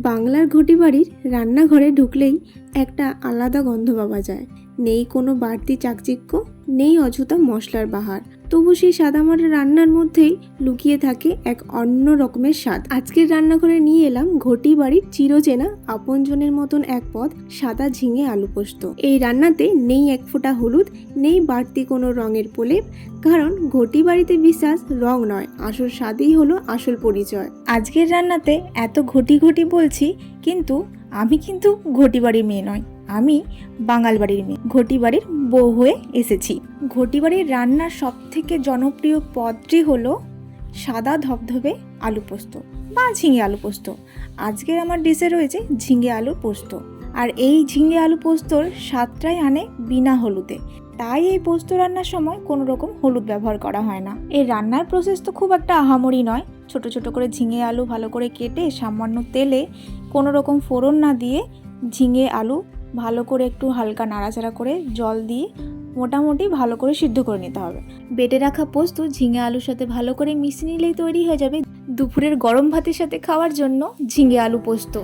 বাংলার ঘটি বাড়ির রান্নাঘরে ঢুকলেই একটা আলাদা গন্ধ পাওয়া যায়। নেই কোনো বাড়তি চাকচিক্য, নেই অযথা মশলার বাহার, তবু সেই সাদামাটা রান্নার মধ্যেই লুকিয়ে থাকে এক অন্য রকমের স্বাদ। আজকের রান্নাঘরে নিয়ে এলাম ঘটি বাড়ির চিরচেনা আপনজনের মতন এক পদ, সাদা ঝিঙে আলু পোস্ত। এই রান্নাতে নেই এক ফোঁটা হলুদ, নেই বাড়তি কোনো রঙের প্রলেপ, কারণ ঘটি বাড়িতে বিশ্বাস রং নয়, আসল স্বাদই হলো আসল পরিচয়। আজকের রান্নাতে এত ঘটি ঘটি বলছি, কিন্তু আমি কিন্তু ঘটি বাড়ির মেয়ে নয়, আমি বাঙাল বাড়ির মেয়ে, ঘটি বাড়ির বউ হয়ে এসেছি। ঘটি বাড়ির রান্নার সব থেকে জনপ্রিয় পদটি হলো সাদা ধবধবে আলু পোস্ত বা ঝিঙে আলু পোস্ত। আজকের আমার ডিশে রয়েছে ঝিঙে আলু পোস্ত, আর এই ঝিঙে আলু পোস্তর স্বাদটাই আনে বিনা হলুদে। তাই এই পোস্ত রান্নার সময় কোনো রকম হলুদ ব্যবহার করা হয় না। এই রান্নার প্রসেস তো খুব একটা আহামরি নয়। ছোট ছোট করে ঝিঙে আলু ভালো করে কেটে সামান্য তেলে কোনো রকম ফোড়ন না দিয়ে ঝিঙে আলু ভালো করে একটু হালকা নাড়াচাড়া করে জল দিয়ে মোটামুটি ভালো করে সিদ্ধ করে নিতে হবে। বেটে রাখা পোস্ত ঝিঙে আলুর সাথে ভালো করে মিশিয়ে নিলেই তৈরি হয়ে যাবে দুপুরের গরম ভাতের সাথে খাওয়ার জন্য ঝিঙে আলু পোস্ত।